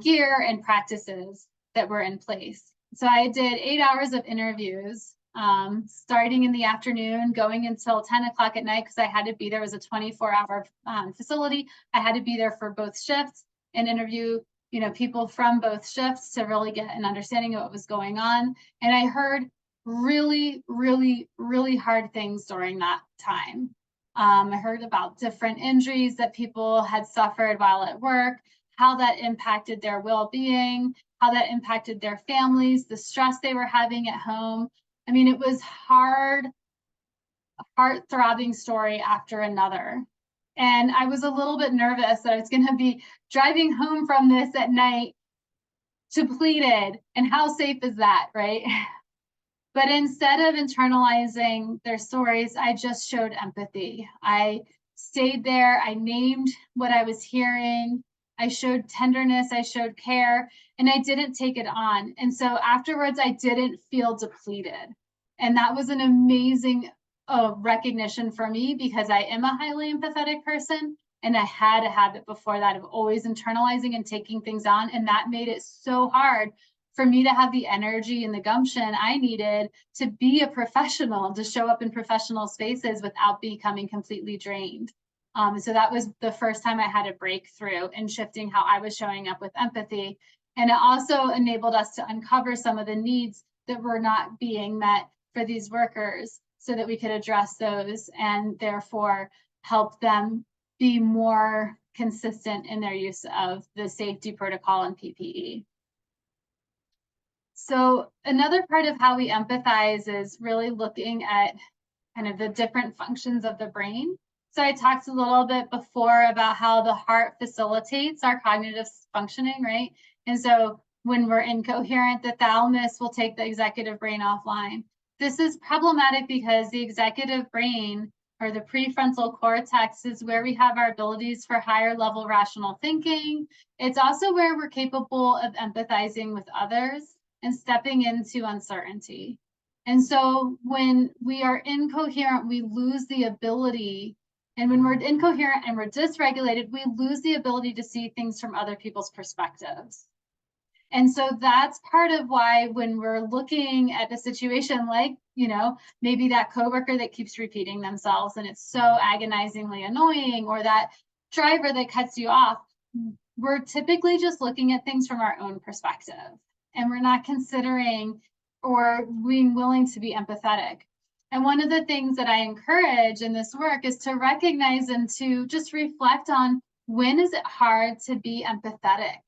Speaker 2: gear and practices that were in place. So I did 8 hours of interviews, starting in the afternoon, going until 10 o'clock at night, because I had to be there. It was a 24-hour facility. I had to be there for both shifts and interview, you know, people from both shifts to really get an understanding of what was going on. And I heard really, really, really hard things during that time. I heard about different injuries that people had suffered while at work, how that impacted their well-being, how that impacted their families, the stress they were having at home. I mean, it was hard, heart-throbbing story after another. And I was a little bit nervous that I was going to be driving home from this at night depleted. And how safe is that, right? But instead of internalizing their stories, I just showed empathy. I stayed there. I named what I was hearing. I showed tenderness. I showed care, and I didn't take it on. And so afterwards, I didn't feel depleted. And that was an amazing recognition for me, because I am a highly empathetic person. And I had a habit before that of always internalizing and taking things on. And that made it so hard for me to have the energy and the gumption I needed to be a professional, to show up in professional spaces without becoming completely drained. So that was the first time I had a breakthrough in shifting how I was showing up with empathy. And it also enabled us to uncover some of the needs that were not being met for these workers, so that we could address those and therefore help them be more consistent in their use of the safety protocol and PPE. So another part of how we empathize is really looking at kind of the different functions of the brain. So I talked a little bit before about how the heart facilitates our cognitive functioning, right? And so when we're incoherent, the thalamus will take the executive brain offline. This is problematic because the executive brain or the prefrontal cortex is where we have our abilities for higher level rational thinking. It's also where we're capable of empathizing with others and stepping into uncertainty. And so when we are incoherent, we lose the ability, and when we're incoherent and we're dysregulated, we lose the ability to see things from other people's perspectives. And so that's part of why when we're looking at a situation like, maybe that coworker that keeps repeating themselves and it's so agonizingly annoying, or that driver that cuts you off, we're typically just looking at things from our own perspective, and we're not considering or being willing to be empathetic. And one of the things that I encourage in this work is to recognize and to just reflect on, when is it hard to be empathetic?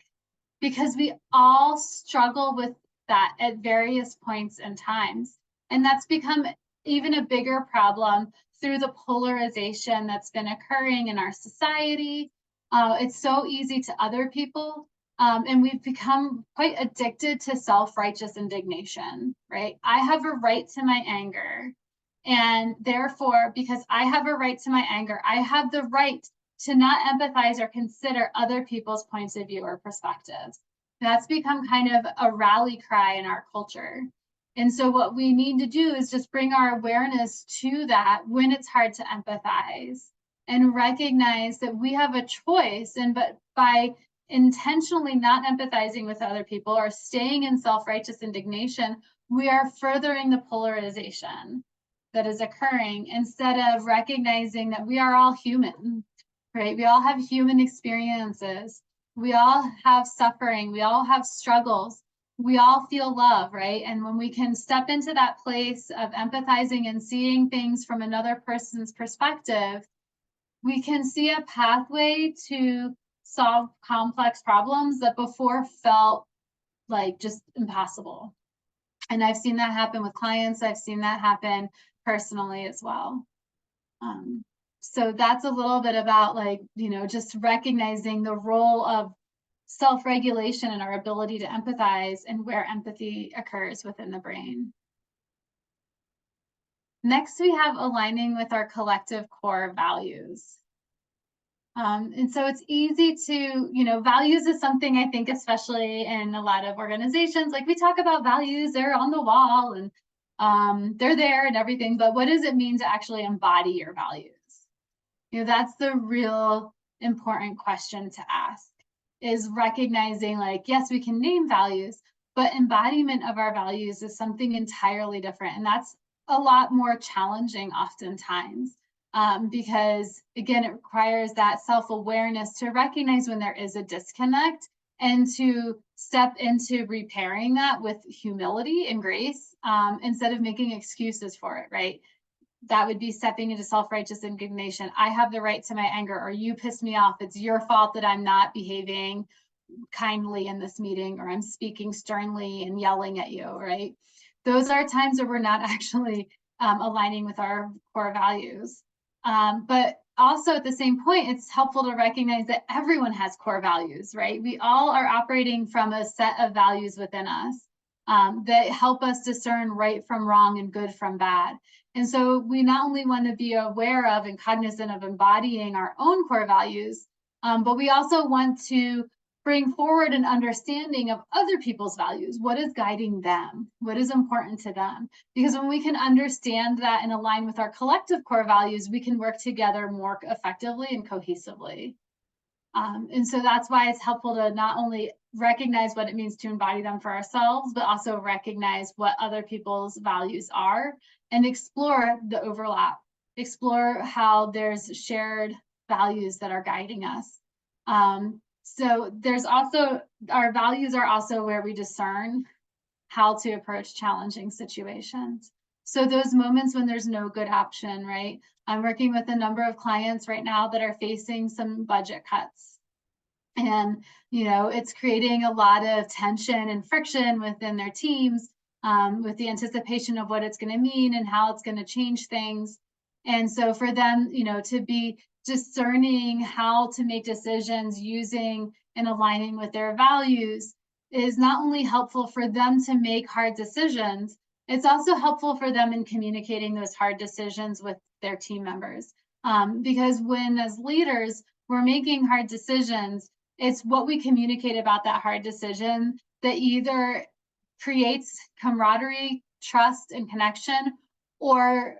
Speaker 2: Because we all struggle with that at various points and times. And that's become even a bigger problem through the polarization that's been occurring in our society. It's so easy to other people. And we've become quite addicted to self-righteous indignation, right? I have a right to my anger. And therefore, because I have a right to my anger, I have the right to not empathize or consider other people's points of view or perspectives. That's become kind of a rally cry in our culture. And so what we need to do is just bring our awareness to that when it's hard to empathize, and recognize that we have a choice. But by intentionally not empathizing with other people or staying in self-righteous indignation, we are furthering the polarization that is occurring, instead of recognizing that we are all human, right? We all have human experiences. We all have suffering. We all have struggles. We all feel love, right? And when we can step into that place of empathizing and seeing things from another person's perspective, we can see a pathway to solve complex problems that before felt like just impossible. And I've seen that happen with clients. I've seen that happen personally as well. So that's a little bit about, just recognizing the role of self-regulation and our ability to empathize, and where empathy occurs within the brain. Next, we have aligning with our collective core values. And so it's easy to, values is something, I think, especially in a lot of organizations, like we talk about values, they're on the wall and they're there and everything, but what does it mean to actually embody your values? That's the real important question to ask, is recognizing, yes, we can name values, but embodiment of our values is something entirely different. And that's a lot more challenging oftentimes, because again, it requires that self-awareness to recognize when there is a disconnect, and to step into repairing that with humility and grace, instead of making excuses for it, right? That would be stepping into self-righteous indignation. I have the right to my anger, or you pissed me off. It's your fault that I'm not behaving kindly in this meeting, or I'm speaking sternly and yelling at you, right? Those are times where we're not actually aligning with our core values. But also at the same point, it's helpful to recognize that everyone has core values, right? We all are operating from a set of values within us that help us discern right from wrong and good from bad. And so we not only want to be aware of and cognizant of embodying our own core values, but we also want to bring forward an understanding of other people's values. What is guiding them? What is important to them? Because when we can understand that and align with our collective core values, we can work together more effectively and cohesively. And so that's why it's helpful to not only recognize what it means to embody them for ourselves, but also recognize what other people's values are and explore the overlap, explore how there's shared values that are guiding us. So there's also, our values are also where we discern how to approach challenging situations. So those moments when there's no good option, right? I'm working with a number of clients right now that are facing some budget cuts. And, it's creating a lot of tension and friction within their teams, with the anticipation of what it's going to mean and how it's going to change things. And so for them, to be discerning how to make decisions using and aligning with their values is not only helpful for them to make hard decisions, It's also helpful for them in communicating those hard decisions with their team members. Because when as leaders, we're making hard decisions, it's what we communicate about that hard decision that either creates camaraderie, trust, and connection, or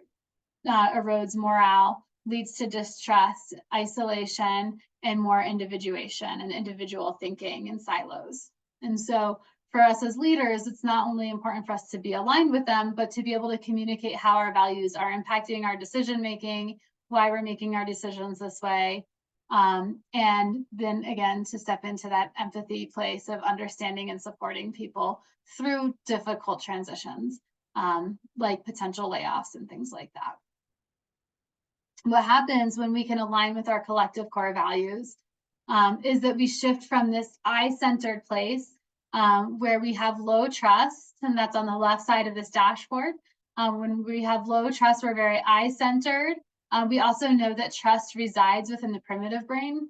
Speaker 2: erodes morale, leads to distrust, isolation, and more individuation and individual thinking in silos. And so for us as leaders, it's not only important for us to be aligned with them, but to be able to communicate how our values are impacting our decision making, why we're making our decisions this way. And then again, to step into that empathy place of understanding and supporting people through difficult transitions, like potential layoffs and things like that. What happens when we can align with our collective core values is that we shift from this I-centered place where we have low trust, and that's on the left side of this dashboard. When we have low trust, we're very I-centered. We also know that trust resides within the primitive brain.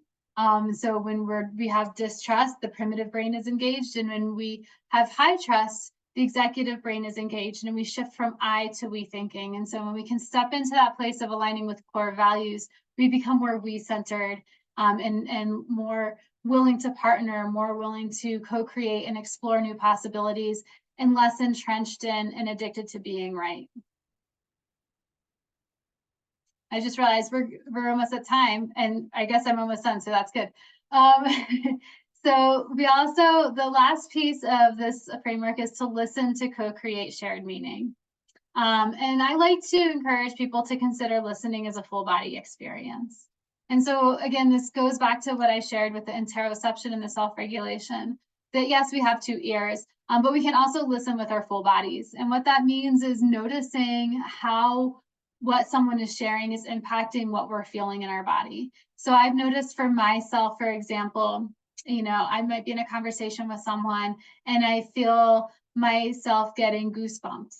Speaker 2: So when we have distrust, the primitive brain is engaged, and when we have high trust, the executive brain is engaged, and we shift from I to we thinking. And so when we can step into that place of aligning with core values, we become more we-centered and more willing to partner, more willing to co-create and explore new possibilities, and less entrenched in and addicted to being right. I just realized we're almost at time, and I guess I'm almost done, so that's good. So we also, the last piece of this framework is to listen to co-create shared meaning. And I like to encourage people to consider listening as a full body experience. And so again, this goes back to what I shared with the interoception and the self-regulation, that yes, we have two ears, but we can also listen with our full bodies. And what that means is noticing how what someone is sharing is impacting what we're feeling in our body. So I've noticed for myself, for example, you know, I might be in a conversation with someone and I feel myself getting goosebumps.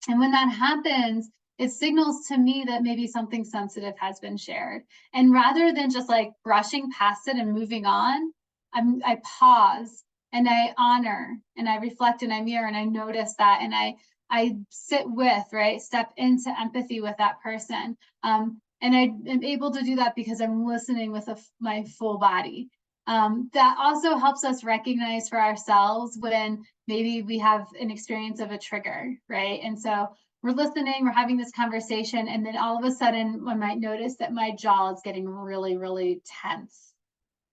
Speaker 2: And when that happens, it signals to me that maybe something sensitive has been shared. And rather than just like brushing past it and moving on, I pause and I honor and I reflect and I mirror and I notice that, and I sit with, right, step into empathy with that person. And I am able to do that because I'm listening with my full body. That also helps us recognize for ourselves when maybe we have an experience of a trigger, right? And so we're listening, we're having this conversation, and then all of a sudden I might notice that my jaw is getting really, really tense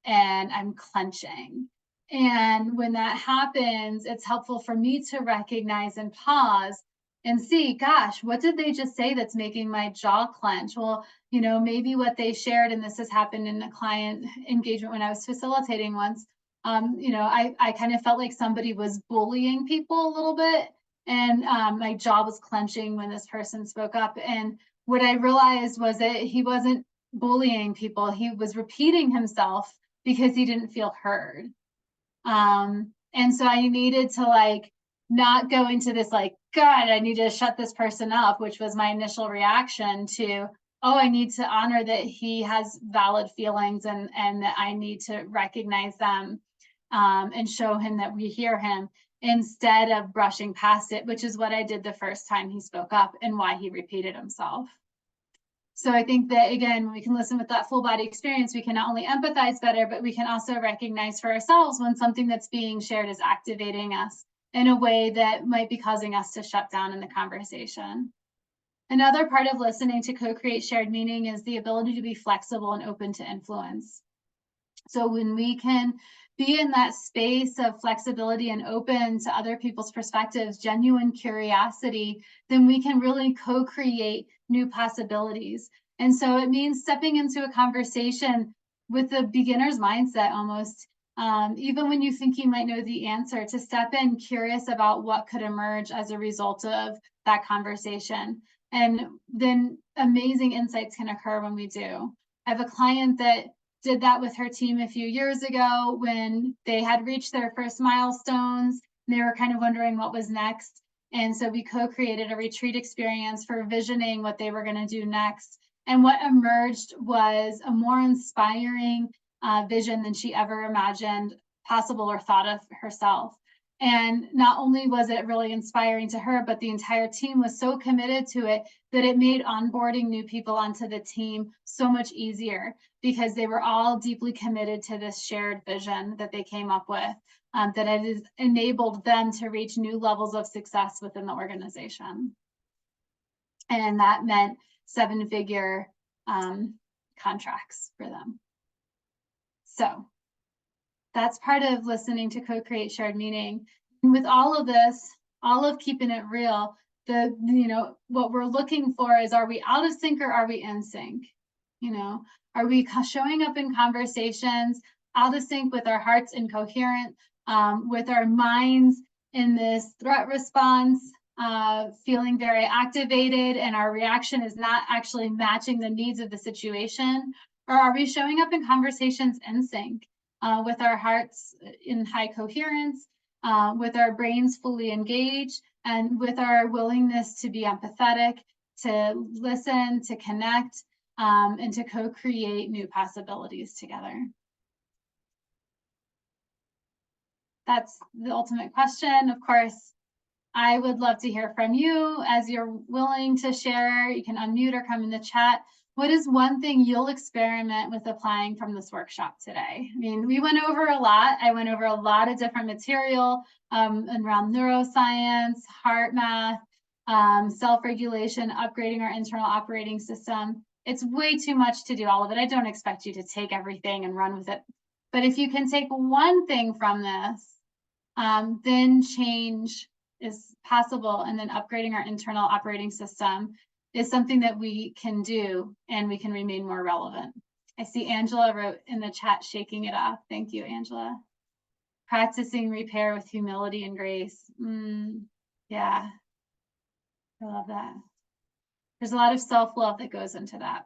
Speaker 2: and I'm clenching. And when that happens, it's helpful for me to recognize and pause and see, gosh, what did they just say that's making my jaw clench? Well, you know, maybe what they shared, and this has happened in a client engagement when I was facilitating once, you know, I kind of felt like somebody was bullying people a little bit, and my jaw was clenching when this person spoke up. And what I realized was that he wasn't bullying people, he was repeating himself because he didn't feel heard. And so I needed to like not go into this like, God, I need to shut this person up, which was my initial reaction to, oh, I need to honor that he has valid feelings and that I need to recognize them and show him that we hear him, instead of brushing past it, which is what I did the first time he spoke up and why he repeated himself. So I think that, again, when we can listen with that full body experience, we can not only empathize better, but we can also recognize for ourselves when something that's being shared is activating us in a way that might be causing us to shut down in the conversation. Another part of listening to co-create shared meaning is the ability to be flexible and open to influence. So when we can be in that space of flexibility and open to other people's perspectives, genuine curiosity, then we can really co-create new possibilities. And so it means stepping into a conversation with a beginner's mindset almost, even when you think you might know the answer, to step in curious about what could emerge as a result of that conversation. And then amazing insights can occur when we do. I have a client that did that with her team a few years ago when they had reached their first milestones. And they were kind of wondering what was next. And so we co-created a retreat experience for visioning what they were going to do next. And what emerged was a more inspiring vision than she ever imagined possible or thought of herself. And not only was it really inspiring to her, but the entire team was so committed to it that it made onboarding new people onto the team so much easier, because they were all deeply committed to this shared vision that they came up with, that it has enabled them to reach new levels of success within the organization. And that meant 7-figure contracts for them. So that's part of listening to co-create shared meaning. And with all of this, all of keeping it real, what we're looking for is, are we out of sync or are we in sync? Are we showing up in conversations out of sync with our hearts, incoherent, with our minds in this threat response, feeling very activated, and our reaction is not actually matching the needs of the situation? Or are we showing up in conversations in sync, with our hearts in high coherence, with our brains fully engaged, and with our willingness to be empathetic, to listen, to connect, and to co-create new possibilities together? That's the ultimate question. Of course, I would love to hear from you. As you're willing to share, you can unmute or come in the chat. What is one thing you'll experiment with applying from this workshop today? I mean, we went over a lot. I went over a lot of different material around neuroscience, heart math, self-regulation, upgrading our internal operating system. It's way too much to do all of it. I don't expect you to take everything and run with it. But if you can take one thing from this, then change is possible, and then upgrading our internal operating system is something that we can do, and we can remain more relevant. I see Angela wrote in the chat, shaking it off. Thank you, Angela. Practicing repair with humility and grace. Yeah, I love that. There's a lot of self-love that goes into that.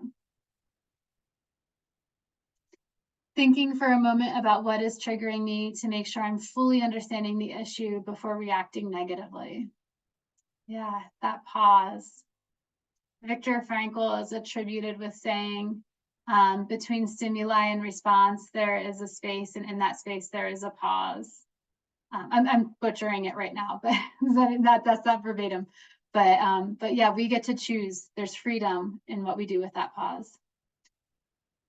Speaker 2: Thinking for a moment about what is triggering me to make sure I'm fully understanding the issue before reacting negatively. Yeah, that pause. Viktor Frankl is attributed with saying, between stimuli and response, there is a space, and in that space, there is a pause. I'm butchering it right now, but that's not verbatim. But yeah, we get to choose. There's freedom in what we do with that pause.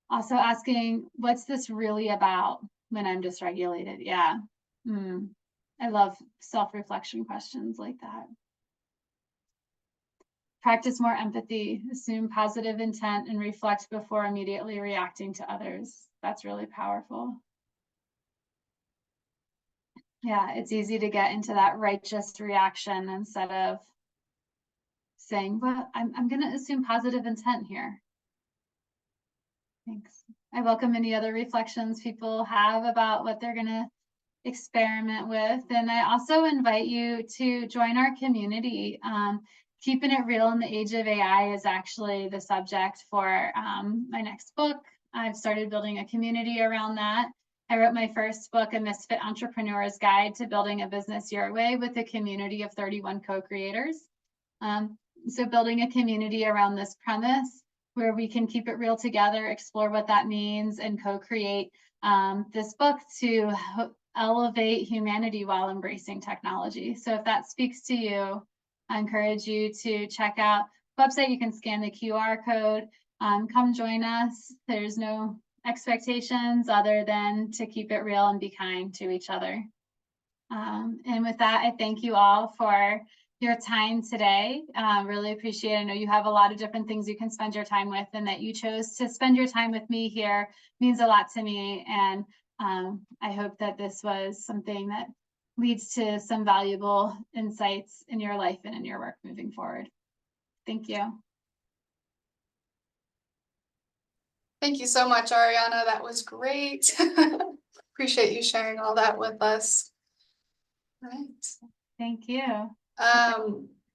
Speaker 2: Also asking, what's this really about when I'm dysregulated? Yeah, I love self-reflection questions like that. Practice more empathy, assume positive intent, and reflect before immediately reacting to others. That's really powerful. Yeah, it's easy to get into that righteous reaction instead of saying, well, I'm going to assume positive intent here. Thanks. I welcome any other reflections people have about what they're going to experiment with. And I also invite you to join our community. Keeping it real in the age of AI is actually the subject for my next book. I've started building a community around that. I wrote my first book, A Misfit Entrepreneur's Guide to Building a Business Your Way, with a community of 31 co-creators. So building a community around this premise where we can keep it real together, explore what that means, and co-create this book to elevate humanity while embracing technology. So if that speaks to you, I encourage you to check out the website. You can scan the QR code, come join us. There's no expectations other than to keep it real and be kind to each other. And with that, I thank you all for your time today. Really appreciate it. I know you have a lot of different things you can spend your time with, and that you chose to spend your time with me here means a lot to me. And I hope that this was something that leads to some valuable insights in your life and in your work moving forward. Thank you.
Speaker 1: Thank you so much, Ariana. That was great. Appreciate you sharing all that with us. Right.
Speaker 2: Thank you.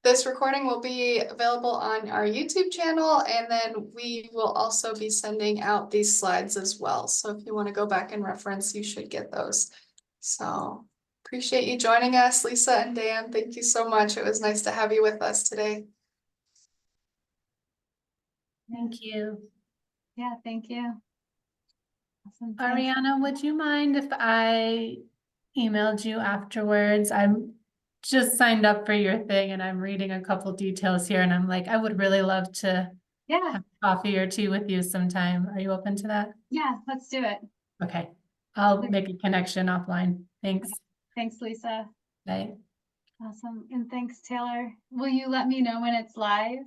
Speaker 1: This recording will be available on our YouTube channel, and then we will also be sending out these slides as well. So if you want to go back and reference, you should get those. So appreciate you joining us, Lisa and Dan. Thank you so much. It was nice to have you with us today.
Speaker 5: Thank you.
Speaker 2: Yeah, thank you. Awesome. Thanks.
Speaker 5: Ariana, would you mind if I emailed you afterwards. I'm just signed up for your thing and I'm reading a couple details here and I'm like, I would really love to
Speaker 2: Yeah,
Speaker 5: have coffee or tea with you sometime. Are you open to that?
Speaker 2: yeah, let's do it.
Speaker 5: Okay, I'll make a connection offline. Thanks.
Speaker 2: Thanks, Lisa.
Speaker 5: Bye.
Speaker 2: Awesome. And thanks, Taylor. Will you let me know when it's live?